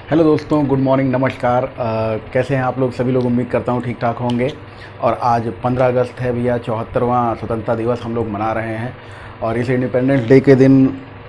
Hello दोस्तों, good morning, नमस्कार। कैसे हैं आप लोग? सभी लोग उम्मीद करता हूँ ठीक ठाक होंगे। और आज 15 अगस्त है भैया, 74वां स्वतंत्रता दिवस हम लोग मना रहे हैं। और इस इंडिपेंडेंस डे के दिन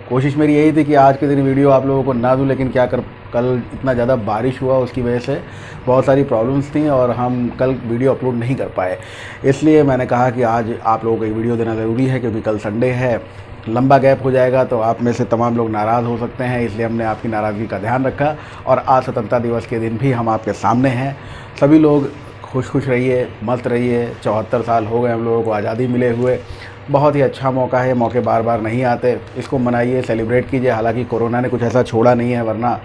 कोशिश मेरी यही थी कि आज के दिन वीडियो आप लोगों को ना दूं, लेकिन क्या कर, कल इतना ज़्यादा बारिश हुआ, उसकी वजह से बहुत सारी प्रॉब्लम्स थी और हम कल वीडियो अपलोड नहीं कर पाए। इसलिए मैंने कहा कि आज आप लोगों को एक वीडियो देना ज़रूरी है, क्योंकि कल संडे है। लंबा गैप हो जाएगा तो आप में से तमाम लोग नाराज़ हो सकते हैं, इसलिए हमने आपकी नाराज़गी का ध्यान रखा। और आज स्वतंत्रता दिवस के दिन भी हम आपके सामने हैं। सभी लोग खुश खुश रहिए, मस्त रहिए। 74 साल हो गए हम लोगों को आज़ादी मिले हुए। बहुत ही अच्छा मौका है, मौके बार बार नहीं आते। इसको मनाइए, सेलिब्रेट कीजिए। हालांकि कोरोना ने कुछ ऐसा छोड़ा नहीं है, वरना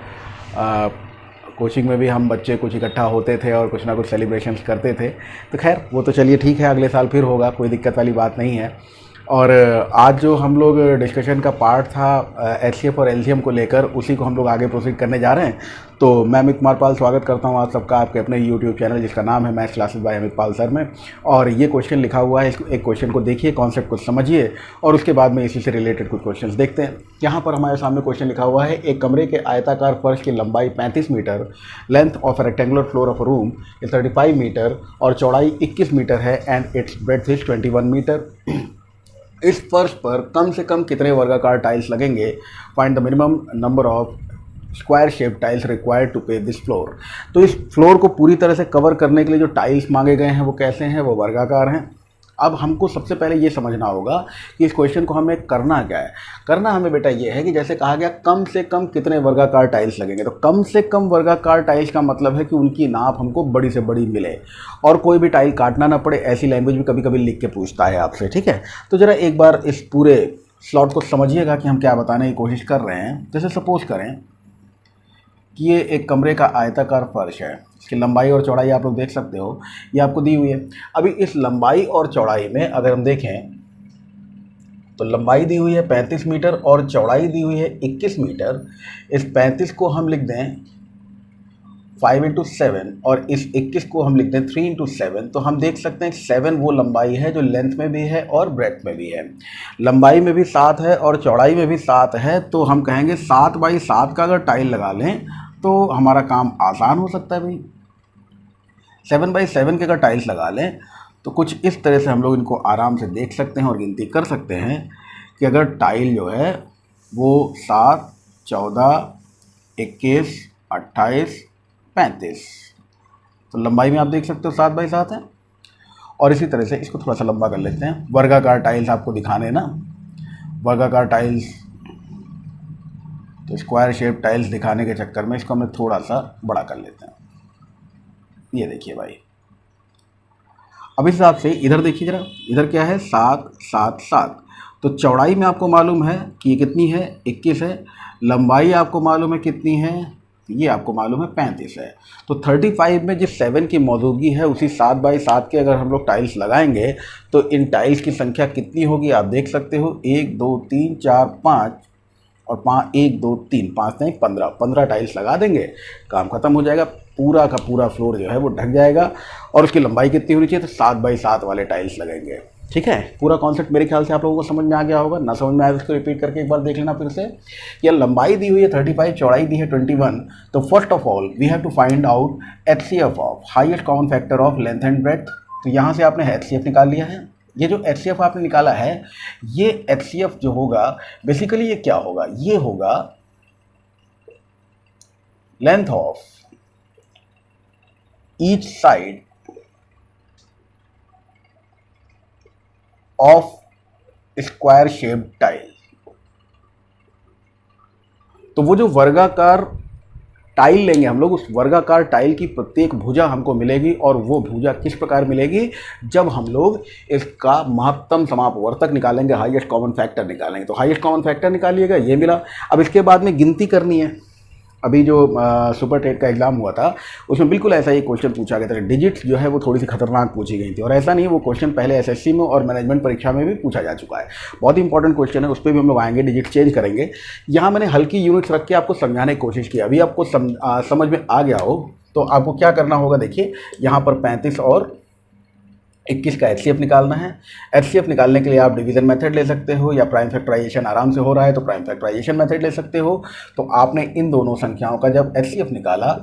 कोचिंग में भी हम बच्चे कुछ इकट्ठा होते थे और कुछ ना कुछ सेलिब्रेशंस करते थे। तो खैर वो तो चलिए ठीक है, अगले साल फिर होगा, कोई दिक्कत वाली बात नहीं है। और आज जो हम लोग डिस्कशन का पार्ट था एचसीएफ और एलसीएम को लेकर, उसी को हम लोग आगे प्रोसीड करने जा रहे हैं। तो मैं अमित कुमार पाल स्वागत करता हूं आप सबका आपके अपने यूट्यूब चैनल जिसका नाम है मैथ्स क्लासेस बाय अमित पाल सर में। और ये क्वेश्चन लिखा हुआ है, एक क्वेश्चन को देखिए, कॉन्सेप्ट को समझिए और उसके बाद में इसी से रिलेटेड कुछ क्वेश्चन देखते हैं। यहाँ पर हमारे सामने क्वेश्चन लिखा हुआ है, एक कमरे के आयताकार फर्श की लंबाई 35 metre, length of a rectangular floor of a room is 35 metre और चौड़ाई 21 मीटर है and its breadth is 21 metre. इस फर्श पर कम से कम कितने वर्गाकार टाइल्स लगेंगे? Find the minimum number of square shape tiles required to pave this floor. तो इस फ्लोर को पूरी तरह से कवर करने के लिए जो टाइल्स मांगे गए हैं वो कैसे हैं? वो वर्गाकार हैं। अब हमको सबसे पहले ये समझना होगा कि इस क्वेश्चन को हमें करना क्या है। करना हमें बेटा ये है कि जैसे कहा गया कम से कम कितने वर्गाकार टाइल्स लगेंगे, तो कम से कम वर्गाकार टाइल्स का मतलब है कि उनकी नाप हमको बड़ी से बड़ी मिले और कोई भी टाइल काटना ना पड़े। ऐसी लैंग्वेज भी कभी कभी लिख के पूछता है आपसे, ठीक है। तो ज़रा एक बार इस पूरे स्लॉट को समझिएगा कि हम क्या बताने की कोशिश कर रहे हैं। जैसे सपोज करें कि ये एक कमरे का आयताकार फर्श है, इसकी लंबाई और चौड़ाई आप लोग देख सकते हो, ये आपको दी हुई है। अभी इस लंबाई और चौड़ाई में अगर हम देखें तो लंबाई दी हुई है 35 मीटर और चौड़ाई दी हुई है 21 मीटर। इस 35 को हम लिख दें 5 इंटू 7 और इस 21 को हम लिख दें 3 इंटू 7। तो हम देख सकते हैं 7 वो लंबाई है जो लेंथ में भी है और ब्रेड्थ में भी है। लंबाई में भी 7 है और चौड़ाई में भी 7 है, तो हम कहेंगे 7 बाई 7 का अगर टाइल लगा लें तो हमारा काम आसान हो सकता है भाई। 7 बाई 7 के अगर टाइल्स लगा लें तो कुछ इस तरह से हम लोग इनको आराम से देख सकते हैं और गिनती कर सकते हैं कि अगर टाइल जो है वो 7, 14, 21, 28, 35, तो लंबाई में आप देख सकते हो 7 बाई 7 है। और इसी तरह से इसको थोड़ा सा लंबा कर लेते हैं। वर्गाकार टाइल्स आपको दिखाने ना, वर्गाकार टाइल्स, तो स्क्वायर शेप टाइल्स दिखाने के चक्कर में इसको हमने थोड़ा सा बड़ा कर लेते हैं। ये देखिए भाई, अब इस हिसाब से इधर देखिए जरा, इधर क्या है 7, 7, 7। तो चौड़ाई में आपको मालूम है कि ये कितनी है, 21 है। लंबाई आपको मालूम है कितनी है, ये आपको मालूम है 35 है। तो 35 में जिस 7 की मौजूदगी है उसी 7 बाई 7 के अगर हम लोग टाइल्स लगाएंगे तो इन टाइल्स की संख्या कितनी होगी आप देख सकते हो, 1, 2, 3, 4, 5 और 5, 1, 2, 3, 5 नहीं 15 टाइल्स लगा देंगे, काम खत्म हो जाएगा। पूरा का पूरा फ्लोर जो है वो ढक जाएगा। और उसकी लंबाई कितनी होनी चाहिए, तो 7 बाई 7 वाले टाइल्स लगेंगे, ठीक है। पूरा कॉन्सेप्ट मेरे ख्याल से आप लोगों को समझ में आ गया होगा। ना समझ में आया उसको रिपीट करके एक बार देख लेना फिर से। यह लंबाई दी हुई है 35, चौड़ाई दी है 21। तो first of all we have to find out HCF of highest common factor of length and breadth. तो यहाँ से आपने एचसीएफ निकाल लिया है। ये जो एचसीएफ आपने निकाला है, ये एचसीएफ जो होगा बेसिकली ये क्या होगा, ये होगा length of each side of square shape tile. तो वो जो वर्गाकार टाइल लेंगे हम लोग, उस वर्गाकार टाइल की प्रत्येक भुजा हमको मिलेगी। और वो भुजा किस प्रकार मिलेगी, जब हम लोग इसका महत्तम समापवर्तक निकालेंगे, हाईएस्ट कॉमन फैक्टर निकालेंगे। तो हाईएस्ट कॉमन फैक्टर निकालिएगा, ये मिला। अब इसके बाद में गिनती करनी है। अभी जो सुपर टेट का एग्जाम हुआ था उसमें बिल्कुल ऐसा ही क्वेश्चन पूछा गया था। डिजिट्स जो है वो थोड़ी सी खतरनाक पूछी गई थी। और ऐसा नहीं है, वो क्वेश्चन पहले एसएससी में और मैनेजमेंट परीक्षा में भी पूछा जा चुका है। बहुत ही इंपॉर्टेंट क्वेश्चन है, उस पर भी हम लोग आएंगे, डिजिट चेंज करेंगे। यहाँ मैंने हल्की यूनिट्स रख के आपको समझाने की कोशिश की। अभी आपको समझ में आ गया हो तो आपको क्या करना होगा, देखिए यहाँ पर 35 और 21 का एचसीएफ निकालना है। एचसीएफ निकालने के लिए आप डिवीज़न मेथड ले सकते हो, या प्राइम फैक्टराइजेशन आराम से हो रहा है तो प्राइम फैक्टराइजेशन मेथड ले सकते हो। तो आपने इन दोनों संख्याओं का जब एचसीएफ निकाला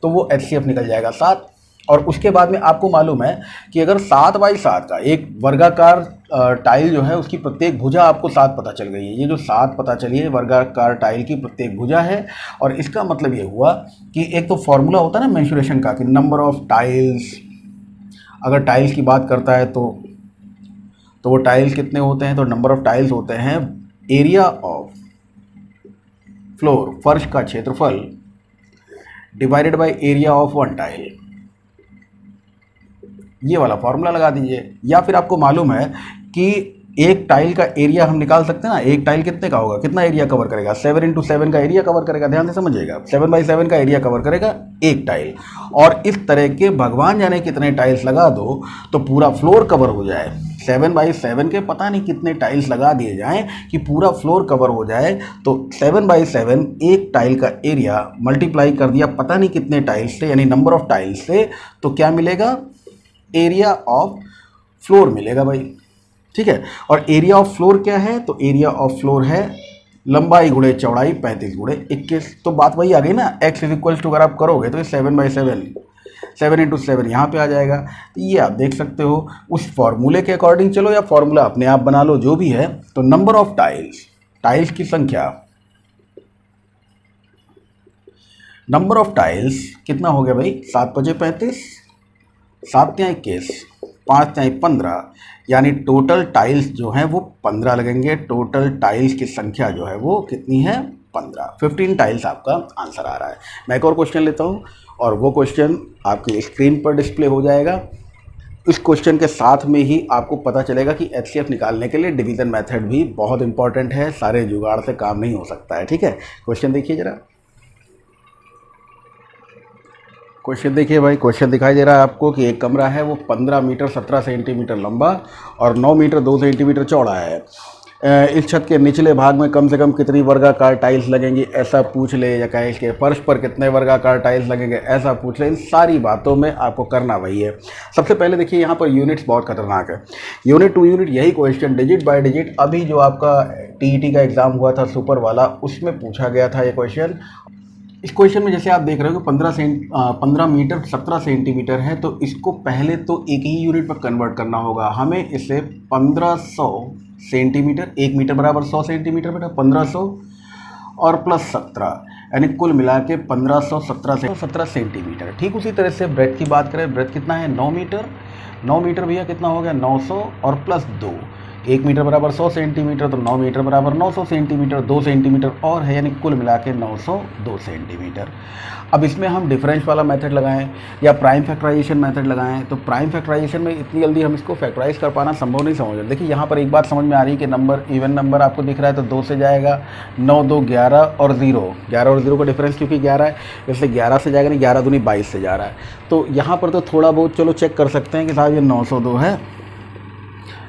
तो वो एचसीएफ निकल जाएगा 7। और उसके बाद में आपको मालूम है कि अगर 7x7 का एक वर्गाकार टाइल जो है उसकी प्रत्येक भुजा आपको 7 पता चल गई है। ये जो 7 पता चली है वर्गाकार टाइल की प्रत्येक भुजा है। और इसका मतलब ये हुआ कि एक तो फॉर्मूला होता है ना मेंसुरेशन का, कि नंबर ऑफ टाइल्स, अगर टाइल्स की बात करता है तो वो टाइल्स कितने होते हैं, तो नंबर ऑफ टाइल्स होते हैं एरिया ऑफ फ्लोर, फर्श का क्षेत्रफल, divided by area of one tile. ये वाला फॉर्मूला लगा दीजिए। या फिर आपको मालूम है कि एक टाइल का एरिया हम निकाल सकते हैं ना, एक टाइल कितने का होगा, कितना एरिया कवर करेगा, 7 × 7 का एरिया कवर करेगा। ध्यान से समझिएगा, 7x7 का एरिया कवर करेगा एक टाइल। और इस तरह के भगवान जाने कितने टाइल्स लगा दो तो पूरा फ्लोर कवर हो जाए। 7x7 के पता नहीं कितने टाइल्स लगा दिए जाएं कि पूरा फ्लोर कवर हो जाए। तो 7x7 एक टाइल का एरिया मल्टीप्लाई कर दिया पता नहीं कितने टाइल्स से, यानी नंबर ऑफ टाइल्स से, तो क्या मिलेगा, एरिया ऑफ फ्लोर मिलेगा भाई। ठीक है। और एरिया ऑफ फ्लोर क्या है, तो एरिया ऑफ फ्लोर है लंबाई गुणे चौड़ाई 35 × 21। तो बात वही आ गई ना, x = अगर आप करोगे तो 7x7, 7 × 7 यहाँ पे आ जाएगा। तो ये आप देख सकते हो उस फॉर्मूले के अकॉर्डिंग चलो, या फॉर्मूला अपने आप बना लो, जो भी है। तो नंबर ऑफ टाइल्स, टाइल्स की संख्या, नंबर ऑफ टाइल्स कितना हो गया भाई, 7 × 5 = 35, 7 × 21, 5 × 15, यानी टोटल टाइल्स जो हैं वो 15 लगेंगे। टोटल टाइल्स की संख्या जो है वो कितनी है, 15 टाइल्स आपका आंसर आ रहा है। मैं एक और क्वेश्चन लेता हूँ और वो क्वेश्चन आपकी स्क्रीन पर डिस्प्ले हो जाएगा। इस क्वेश्चन के साथ में ही आपको पता चलेगा कि एचसीएफ निकालने के लिए डिवीज़न मेथड भी बहुत इंपॉर्टेंट है, सारे जुगाड़ से काम नहीं हो सकता है। ठीक है, क्वेश्चन देखिए जरा। क्वेश्चन देखिए भाई, क्वेश्चन दिखाई दे रहा है आपको कि एक कमरा है वो 15 मीटर 17 सेंटीमीटर लंबा और 9 मीटर 2 सेंटीमीटर चौड़ा है। इस छत के निचले भाग में कम से कम कितनी वर्गाकार टाइल्स लगेंगी ऐसा पूछ ले, या कहे इसके फर्श पर कितने वर्गाकार टाइल्स लगेंगे ऐसा पूछ ले। इन सारी बातों में आपको करना वही है। सबसे पहले देखिए यहाँ पर यूनिट्स बहुत खतरनाक है, यूनिट टू यूनिट यही क्वेश्चन डिजिट बाय डिजिट अभी जो आपका टीईटी का एग्ज़ाम हुआ था सुपर वाला, उसमें पूछा गया था ये क्वेश्चन। इस क्वेश्चन में जैसे आप देख रहे हो कि 15 मीटर 17 सेंटीमीटर है, तो इसको पहले तो एक ही यूनिट पर कन्वर्ट करना होगा हमें। इसे 1500 सेंटीमीटर, 1 मीटर बराबर 100 सेंटीमीटर, बेटा 1500 और प्लस 17, यानी कुल मिला के 1517 सेंटीमीटर। ठीक उसी तरह से ब्रेथ की बात करें, ब्रेथ कितना है, 9 मीटर। 9 मीटर भैया कितना हो गया, 900 और प्लस 2, 1 मीटर बराबर 100 सेंटीमीटर, तो 9 मीटर बराबर 900 सेंटीमीटर, 2 सेंटीमीटर और है, यानी कुल मिला के 902 सेंटीमीटर। अब इसमें हम डिफरेंस वाला मेथड लगाएं या प्राइम फैक्टराइजेशन मेथड लगाएं, तो प्राइम फैक्टराइजेशन में इतनी जल्दी हम इसको फैक्टराइज कर पाना संभव नहीं समझ। देखिए यहाँ पर एक बात समझ में आ रही है कि नंबर इवन नंबर आपको दिख रहा है तो 2 से जाएगा, 9 2 11 और 0, 11 और 0 का डिफरेंस क्योंकि 11 है इसलिए 11 से जाएगा, नहीं 11 दूनी 22 से जा रहा है। तो यहाँ पर तो थोड़ा बहुत चलो चेक कर सकते हैं कि साहब ये 902 है,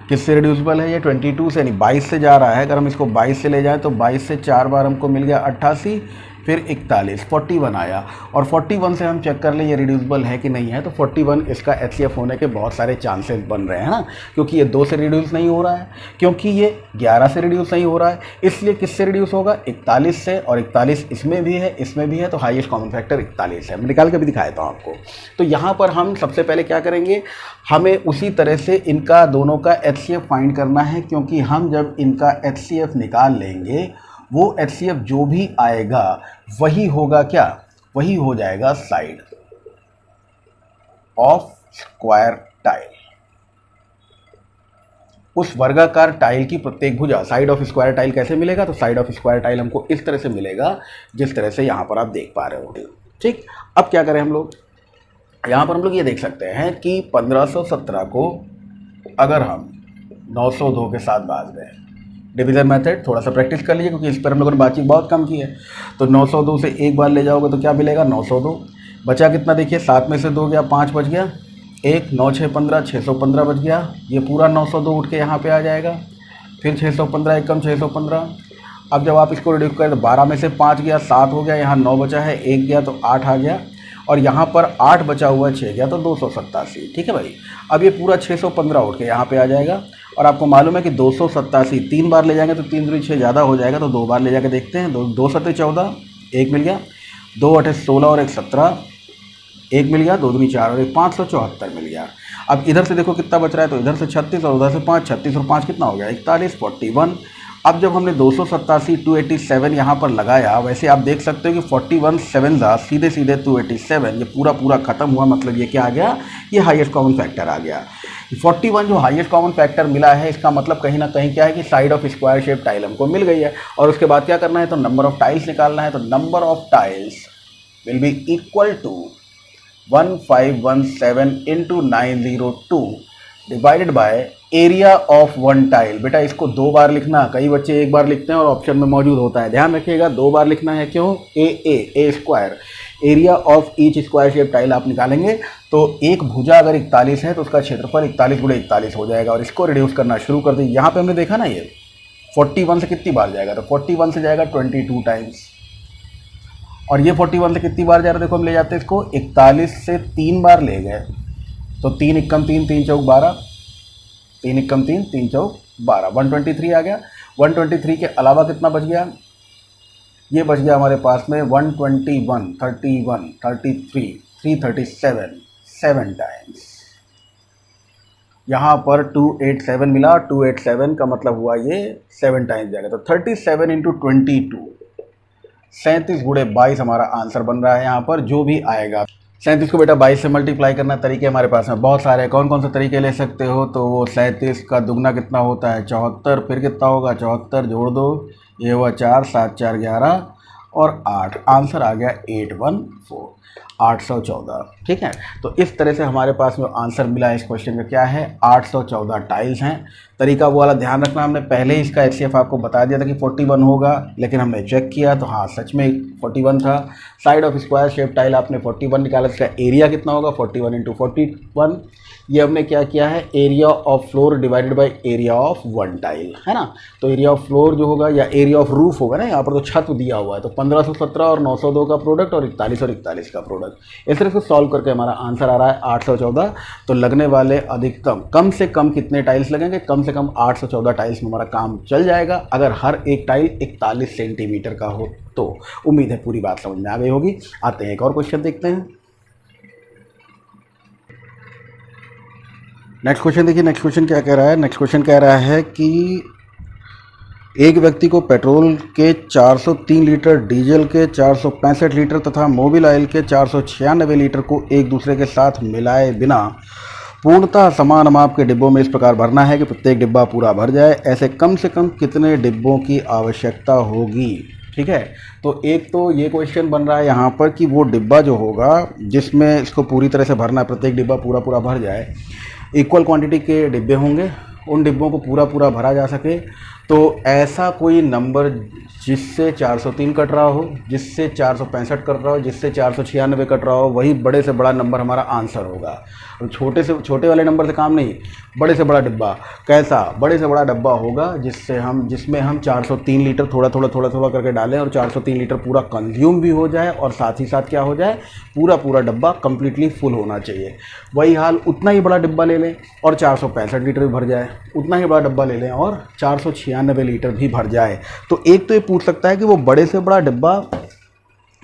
किससे रिड्यूसिबल है, ये 22 से, यानी 22 से जा रहा है। अगर हम इसको 22 से ले जाएं तो 22 से 4 बार हमको मिल गया 88, फिर 41, 41 आया। और 41 से हम चेक कर ले ये रिड्यूसिबल है कि नहीं है, तो 41 इसका एचसीएफ होने के बहुत सारे चांसेस बन रहे हैं ना, क्योंकि ये 2 से रिड्यूस नहीं हो रहा है, क्योंकि ये 11 से रिड्यूस नहीं हो रहा है, इसलिए किससे रिड्यूस होगा, 41 से। और 41 इसमें भी है, इसमें भी है, तो हाईएस्ट कॉमन फैक्टर 41 है। मैं निकाल के भी दिखाया था आपको। तो यहाँ पर हम सबसे पहले क्या करेंगे, हमें उसी तरह से इनका दोनों का एचसीएफ फाइंड करना है, क्योंकि हम जब इनका एचसीएफ निकाल लेंगे वो एचसीएफ जो भी आएगा वही होगा क्या, वही हो जाएगा साइड ऑफ स्क्वायर टाइल। उस वर्गाकार टाइल की प्रत्येक भुजा, साइड ऑफ स्क्वायर टाइल कैसे मिलेगा, तो साइड ऑफ स्क्वायर टाइल हमको इस तरह से मिलेगा जिस तरह से यहां पर आप देख पा रहे हो। ठीक, अब क्या करें हम लोग, यहां पर हम लोग ये देख सकते हैं कि 1517 को अगर हम 902 के साथ बांध दें, डिवीज़न मेथड थोड़ा सा प्रैक्टिस कर लीजिए क्योंकि इस पर हम लोगों ने बातचीत बहुत कम की है। तो 902 से एक बार ले जाओगे तो क्या मिलेगा, 902 बचा कितना, देखिए 7 में से 2 गया, 5 बच गया, 1 9 6 15, 615 बच गया। ये पूरा 902 उठ के यहाँ पे आ जाएगा, फिर 615 एक कम 615। अब जब आप इसको रिड्यूस करें तो 12 में से 5 गया, 7 हो गया, यहाँ 9 बचा है, 1 गया तो 8 आ गया। और यहाँ पर 8 बचा हुआ 6 गया तो 287, ठीक है भाई। अब ये पूरा 615 उठ के यहाँ पे आ जाएगा, और आपको मालूम है कि 287 3 बार ले जाएंगे तो 3 दूनी 6 ज़्यादा हो जाएगा, तो 2 बार ले जाके देखते हैं। 2 सत्ते 14, 1 मिल गया, 2 अठे 16 और 1 17, 1 मिल गया, 2 दूनी 4 और 1 574 मिल गया। अब इधर से देखो कितना बच रहा है, तो इधर से 36 और उधर से 5, 36 और 5 कितना हो गया 41, 41। अब जब हमने 287 287 यहाँ पर लगाया, वैसे आप देख सकते हो कि 41 7 जा सीधे सीधे 287, ये पूरा पूरा ख़त्म हुआ, मतलब ये क्या आ गया, ये हाईएस्ट कॉमन फैक्टर आ गया। 41 जो हाईएस्ट कॉमन फैक्टर मिला है, इसका मतलब कहीं ना कहीं क्या है कि side of square shape tile हमको मिल गई है। और उसके बाद क्या करना है, तो नंबर ऑफ टाइल्स निकालना है। तो number of tiles will be equal to 1517 into 902 divided by area of one tile. बेटा इसको 2 बार लिखना, कई बच्चे 1 बार लिखते हैं और ऑप्शन में मौजूद होता है, ध्यान रखिएगा 2 बार लिखना है। क्यों, a square, area of each square shape tile आप निकालेंगे तो एक भुजा अगर 41 है तो उसका क्षेत्रफल 41 गुणे 41 हो जाएगा। और इसको रिड्यूस करना शुरू कर दें। यहाँ पे हमने देखा ना, ये 41 से कितनी बार जाएगा, तो 41 से जाएगा 22 टाइम्स, और ये 41 से कितनी बार जा रहा है, देखो हम ले जाते हैं इसको 41 से 3 बार ले गए, तो 3 एकम 3, 3 चौक 12, 3 एकम 3, 3 चौक 12, 123 आ गया। 123 के अलावा कितना बच गया, ये बच गया हमारे पास में 121, 31, 33, 337, 7 टाइम्स। यहाँ पर 287 मिला, 287 का मतलब हुआ ये 7 टाइम्स जाएगा, तो 37 इंटू 22, 37 गुणे 22 हमारा आंसर बन रहा है यहाँ पर, जो भी आएगा। 37 को बेटा 22 से मल्टीप्लाई करना, तरीके हमारे पास में बहुत सारे हैं। कौन कौन से तरीके ले सकते हो, तो वो 37 का दुगना कितना होता है 74, फिर कितना होगा 74 जोड़ दो, ये हुआ 4, 7 4 11 और 8, आंसर आ गया 814, 814, ठीक है। तो इस तरह से हमारे पास में आंसर मिला है इस क्वेश्चन का, क्या है 814 टाइल्स हैं। तरीका वो वाला ध्यान रखना, हमने पहले ही इसका HCF आपको बता दिया था कि 41 होगा, लेकिन हमने चेक किया तो हाँ सच में 41 था। Side of square shape tile आपने 41 निकाला, इसका एरिया कितना होगा 41 इंटू 41। ये हमने क्या किया है, area of floor divided by area of one tile, है ना। तो एरिया ऑफ फ्लोर जो होगा या एरिया ऑफ रूफ होगा ना, यहाँ पर तो छत दिया हुआ है, तो 1517 और 902 का प्रोडक्ट और 41 और 41 का प्रोडक्ट। इस तरह से सॉल्व करके हमारा आंसर आ रहा है 814। तो लगने वाले अधिकतम कम से कम कितने टाइल्स लगेंगे, कम से कम 814 टाइल्स में हमारा काम चल जाएगा, अगर हर एक टाइल 41 सेंटीमीटर का हो तो। उम्मीद है पूरी बात समझ में आ गई होगी। आते हैं एक और क्वेश्चन देखते हैं। नेक्स्ट क्वेश्चन देखिए, नेक्स्ट क्वेश्चन क्या कह रहा है। नेक्स्ट क्वेश्चन कह रहा है कि एक व्यक्ति को पेट्रोल के 403 लीटर, डीजल के 465 लीटर तथा मोबिल ऑयल के 496 लीटर को एक दूसरे के साथ मिलाए बिना पूर्णतः समान माप के डिब्बों में इस प्रकार भरना है कि प्रत्येक डिब्बा पूरा भर जाए। ऐसे कम से कम कितने डिब्बों की आवश्यकता होगी, ठीक है। तो एक तो ये क्वेश्चन बन रहा है यहाँ पर कि वो डिब्बा जो होगा जिसमें इसको पूरी तरह से भरना है, प्रत्येक डिब्बा पूरा पूरा भर जाए, इक्वल क्वांटिटी के डिब्बे होंगे, उन डिब्बों को पूरा पूरा भरा जा सके। तो ऐसा कोई नंबर जिससे 403 कट रहा हो, जिससे 465 कट रहा हो, जिससे 496 कट रहा हो, वही बड़े से बड़ा नंबर हमारा आंसर होगा। अब छोटे से छोटे वाले नंबर से काम नहीं, बड़े से बड़ा डिब्बा। कैसा बड़े से बड़ा डिब्बा होगा जिसमें हम 403 लीटर थोड़ा थोड़ा करके डालें और 403 लीटर पूरा कंज्यूम भी हो जाए, और साथ ही साथ क्या हो जाए, पूरा डिब्बा कम्प्लीटली फुल होना चाहिए। वही हाल उतना ही बड़ा डिब्बा ले लें और 465 लीटर भी भर जाए, उतना ही बड़ा डिब्बा ले लें और 496 लीटर भी भर जाए। तो एक तो ये पूछ सकता है कि वो बड़े से बड़ा डिब्बा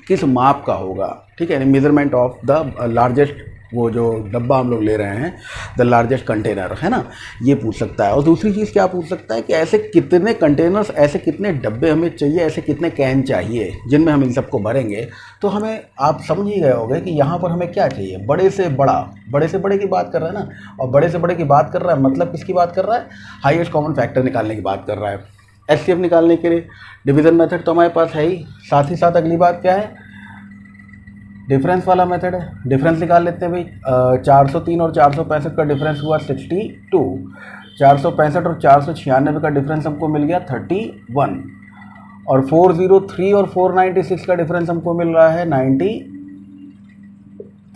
किस माप का होगा, ठीक है, मेजरमेंट ऑफ द लार्जेस्ट, वो जो डब्बा हम लोग ले रहे हैं, द लार्जेस्ट कंटेनर, है ना, ये पूछ सकता है। और दूसरी चीज़ क्या पूछ सकता है कि ऐसे कितने कंटेनर्स, ऐसे कितने डब्बे हमें चाहिए, ऐसे कितने कैन चाहिए जिनमें हम इन सबको भरेंगे। तो हमें, आप समझ ही गए होंगे कि यहाँ पर हमें क्या चाहिए, बड़े से बड़े की बात कर रहा है ना, और बड़े से बड़े की बात कर रहा है मतलब किसकी बात कर रहा है, हाईएस्ट कॉमन फैक्टर निकालने की बात कर रहा है। HCF निकालने के लिए डिवीज़न मेथड तो हमारे पास है ही, साथ ही साथ अगली बात क्या है, डिफरेंस वाला मेथड है। डिफरेंस निकाल लेते हैं भाई। 403 और 465 का डिफरेंस हुआ 62, 465 और 496 का डिफरेंस हमको मिल गया 31, और 403 और 496 का डिफरेंस हमको मिल रहा है 93,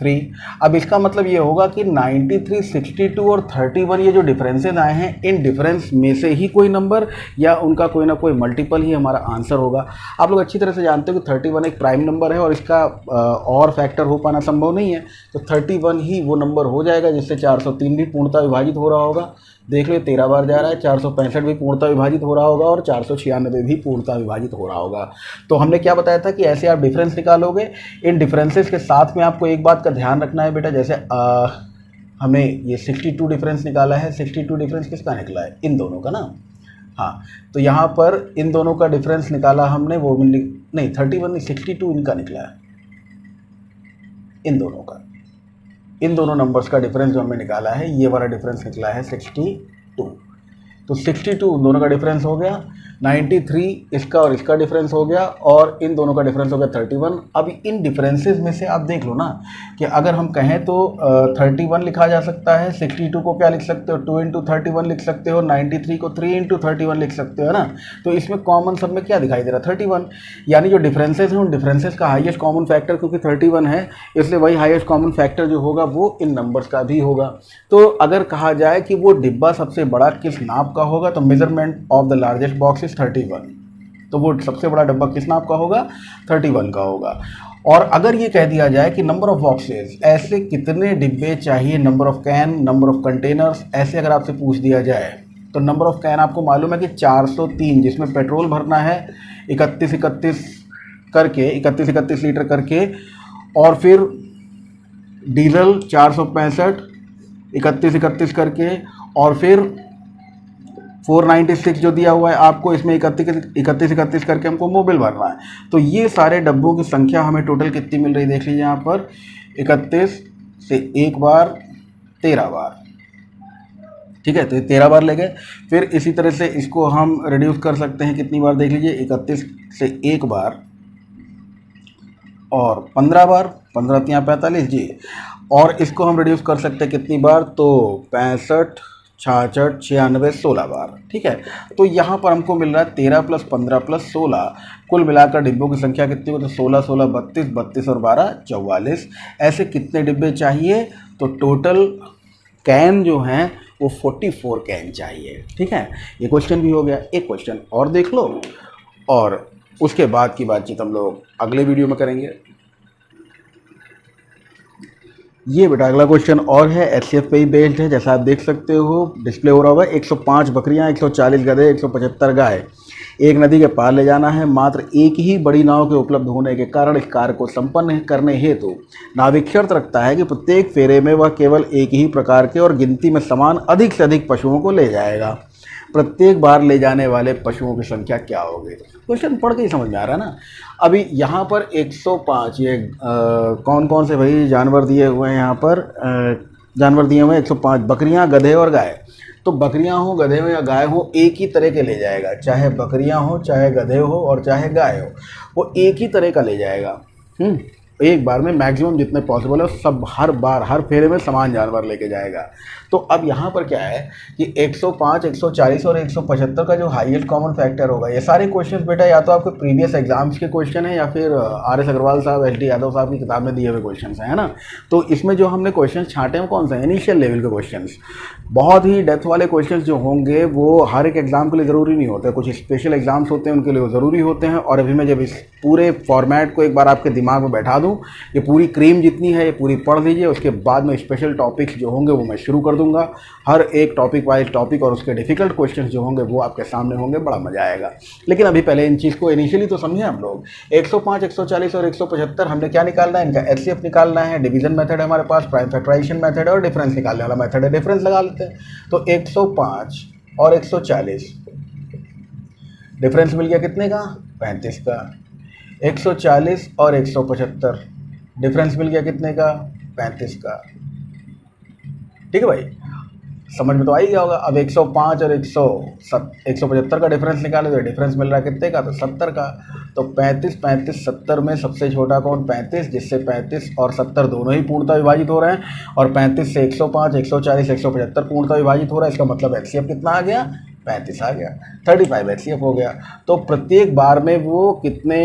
3। अब इसका मतलब ये होगा कि 93, 62 और 31 ये जो डिफरेंसेस आए हैं, इन डिफरेंस में से ही कोई नंबर या उनका कोई ना कोई मल्टीपल ही हमारा आंसर होगा। आप लोग अच्छी तरह से जानते हो कि 31 एक प्राइम नंबर है और इसका और फैक्टर हो पाना संभव नहीं है, तो 31 ही वो नंबर हो जाएगा जिससे 403 भी पूर्णतः विभाजित हो रहा होगा। देख लो 13 बार जा रहा है, 465 भी पूर्णतः विभाजित हो रहा होगा और 496 भी पूर्णतः विभाजित हो रहा होगा। तो हमने क्या बताया था कि ऐसे आप डिफरेंस निकालोगे। इन डिफरेंसेस के साथ में आपको एक बात का ध्यान रखना है बेटा, जैसे हमने ये 62 डिफरेंस निकाला है। 62 डिफरेंस किसका निकला है? इन दोनों का ना। हाँ, तो यहाँ पर इन दोनों का डिफरेंस निकाला हमने, वो नहीं 31 नहीं 62 इनका निकला है, इन दोनों का, इन दोनों नंबर्स का डिफरेंस जो हमने निकाला है, ये वाला डिफरेंस निकला है 62। तो 62 उन दोनों का डिफरेंस हो गया, 93 इसका और इसका डिफरेंस हो गया, और इन दोनों का डिफरेंस हो गया 31। अब इन डिफरेंसेस में से आप देख लो ना कि अगर हम कहें तो 31 लिखा जा सकता है, 62 को क्या लिख सकते हो 2 इंटू 31 लिख सकते हो, 93 को 3 इंटू 31 लिख सकते हो ना। तो इसमें कॉमन सब में क्या दिखाई दे रहा है 31, यानी जो डिफरेंसेस हैं उन डिफरेंसेस का हाईएस्ट कॉमन फैक्टर क्योंकि 31 है, इसलिए वही हाईएस्ट कॉमन फैक्टर जो होगा वो इन नंबर्स का भी होगा। तो अगर कहा जाए कि वो डिब्बा सबसे बड़ा किस नाप का होगा, तो measurement of the largest box is 31, तो वो सबसे बड़ा डब्बा किस नाप का होगा 31 का होगा। और अगर ये कह दिया जाए कि नंबर ऑफ बॉक्सेस, ऐसे कितने डिब्बे चाहिए, number of can, number of containers, ऐसे अगर आपसे पूछ दिया जाए तो नंबर ऑफ कैन आपको मालूम है कि 403, जिसमें पेट्रोल भरना है 31 लीटर करके, और फिर डीजल 465 31 करके, और फिर 496 जो दिया हुआ है आपको, इसमें 31 करके हमको मोबिल भरना है। तो ये सारे डब्बों की संख्या हमें टोटल कितनी मिल रही देख लीजिए यहाँ पर, 31 से एक बार 13 बार, ठीक है, तो 13 बार ले गए। फिर इसी तरह से इसको हम रिड्यूस कर सकते हैं कितनी बार देख लीजिए, 31 से एक बार और 15 बार, 15 तिया 45 जी, और इसको हम रिड्यूस कर सकते हैं कितनी बार, तो 65, 66, 96, 16 बार, ठीक है। तो यहाँ पर हमको मिल रहा है 13 + 15 + 16, कुल मिलाकर डिब्बों की संख्या कितनी हो, तो 16, 16, 32, 32 और 12, 44। ऐसे कितने डिब्बे चाहिए, तो टोटल कैन जो हैं वो 44 कैन चाहिए, ठीक है। ये क्वेश्चन भी हो गया। एक क्वेश्चन और देख लो और उसके बाद की बातचीत हम लोग अगले वीडियो में करेंगे। ये बेटा अगला क्वेश्चन और है, एचसीएफ पे ही बेस्ड है, जैसा आप देख सकते हो डिस्प्ले हो रहा होगा। 105 बकरियां, 140 गधे, 175 गाय एक नदी के पार ले जाना है। मात्र एक ही बड़ी नाव के उपलब्ध होने के कारण इस कार्य को संपन्न करने हेतु नाविक शर्त रखता है कि प्रत्येक फेरे में वह केवल एक ही प्रकार के और गिनती में समान अधिक से अधिक पशुओं को ले जाएगा। प्रत्येक बार ले जाने वाले पशुओं की संख्या क्या होगी? क्वेश्चन पढ़ के ही समझ में आ रहा है ना। अभी यहाँ पर 105 ये कौन कौन से भाई जानवर दिए हुए हैं, यहाँ पर जानवर दिए हुए हैं 105 बकरियाँ, गधे और गाय। तो बकरियाँ हो, गधे हो या गाय हो, एक ही तरह के ले जाएगा, चाहे बकरियाँ हो, चाहे गधे हो और चाहे गाय हो, वो एक ही तरह का ले जाएगा। एक बार में मैक्सिमम जितने पॉसिबल है सब हर बार हर फेरे में समान जानवर लेके जाएगा। तो अब यहाँ पर क्या है कि 105, 140 और 175 का जो हाईएस्ट कॉमन फैक्टर होगा, ये सारे क्वेश्चंस बेटा या तो आपके प्रीवियस एग्जाम्स के क्वेश्चन है या फिर आर एस अग्रवाल साहब, एस डी यादव साहब की किताब में दिए हुए क्वेश्चंस हैं, है ना। तो इसमें जो हमने क्वेश्चन छांटे हैं कौन से हैं? इनिशियल लेवल के क्वेश्चंस। बहुत ही डेप्थ वाले क्वेश्चंस जो होंगे वो हर एक एग्जाम के लिए ज़रूरी नहीं होते, कुछ स्पेशल एग्जाम्स होते हैं उनके लिए वो ज़रूरी होते हैं। और अभी मैं जब इस पूरे फॉर्मेट को एक बार आपके दिमाग में बैठा दूँ, ये पूरी क्रीम जितनी है ये पूरी पढ़ लीजिए, उसके बाद में स्पेशल टॉपिक्स जो होंगे वो मैं शुरू कर दूंगा। हर एक टॉपिक वाइज टॉपिक और उसके डिफ़िकल्ट क्वेश्चंस जो होंगे वो आपके सामने होंगे, बड़ा मजा आएगा। लेकिन अभी पहले इन चीज़ को इनिशियली तो समझें हम लोग। 105, 140 और 175 हमने क्या निकालना है? इनका एचसीएफ निकालना है। डिवीजन मेथड है हमारे पास, प्राइम फैक्टराइजेशन मेथड है और डिफरेंस निकालने वाला मेथड है। डिफरेंस लगा लेते हैं। तो 105 और 140 डिफरेंस मिल गया कितने का? 35 का। 140 और 175 डिफरेंस मिल गया कितने का? 35 का। ठीक है भाई, समझ में तो आ ही गया होगा। अब 105 और 175 का डिफरेंस निकाले तो डिफरेंस मिल रहा है कितने का? तो 70 का। तो 35, 35, 70 में सबसे छोटा कौन? 35, जिससे 35 और 70 दोनों ही पूर्णतः विभाजित हो रहे हैं। और 35 से 105, 140, 175 पूर्णतः विभाजित हो रहा है। इसका मतलब एचसीएफ कितना आ गया? 35 आ गया, 35 HCF हो गया। तो प्रत्येक बार में वो कितने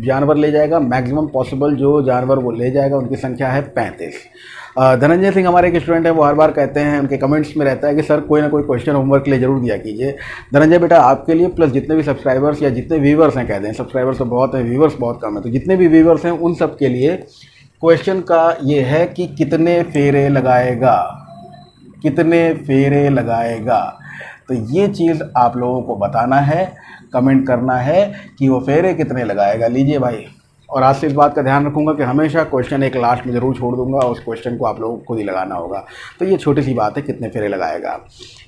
जानवर ले जाएगा, मैक्सिमम पॉसिबल जो जानवर वो ले जाएगा उनकी संख्या है 35। धनंजय सिंह हमारे एक स्टूडेंट है, वो हर बार कहते हैं, उनके कमेंट्स में रहता है कि सर कोई ना कोई क्वेश्चन होमवर्क के लिए जरूर दिया कीजिए। धनंजय बेटा, आपके लिए प्लस जितने भी सब्सक्राइबर्स या जितने व्यूवर्स हैं, कहते हैं सब्सक्राइबर्स तो बहुत हैं, व्यूवर्स बहुत कम है, तो जितने भी व्यूवर्स हैं उन सब के लिए क्वेश्चन का ये है कि कितने फेरे लगाएगा, कितने फेरे लगाएगा। तो ये चीज़ आप लोगों को बताना है, कमेंट करना है कि वो फेरे कितने लगाएगा। लीजिए भाई, और आज से इस बात का ध्यान रखूंगा कि हमेशा क्वेश्चन एक लास्ट में ज़रूर छोड़ दूंगा, उस क्वेश्चन को आप लोगों को खुद ही लगाना होगा। तो ये छोटी सी बात है, कितने फेरे लगाएगा।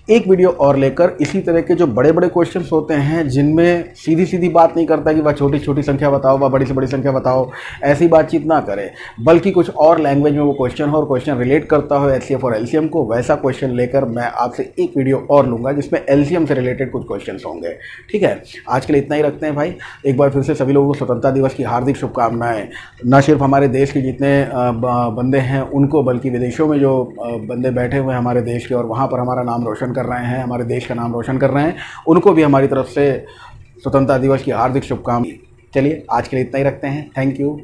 एक वीडियो और लेकर इसी तरह के जो बड़े बड़े क्वेश्चंस होते हैं जिनमें सीधी सीधी बात नहीं करता कि वह छोटी छोटी संख्या बताओ, वह बड़ी से बड़ी संख्या बताओ, ऐसी बातचीत ना करें, बल्कि कुछ और लैंग्वेज में वो क्वेश्चन हो और क्वेश्चन रिलेट करता हो HCF और LCM को, वैसा क्वेश्चन लेकर मैं आपसे एक वीडियो और लूँगा जिसमें LCM से रिलेटेड कुछ क्वेश्चन होंगे। ठीक है, आज के लिए इतना ही रखते हैं भाई। एक बार फिर से सभी लोगों को स्वतंत्रता दिवस की हार्दिक शुभकामनाएं। न सिर्फ हमारे देश के जितने बंदे हैं उनको, बल्कि विदेशों में जो बंदे बैठे हुए हैं हमारे देश के और वहाँ पर हमारा नाम रोशन कर रहे हैं, हमारे देश का नाम रोशन कर रहे हैं, उनको भी हमारी तरफ से स्वतंत्रता दिवस की हार्दिक शुभकामनाएं। चलिए आज के लिए इतना ही रखते हैं। Thank you.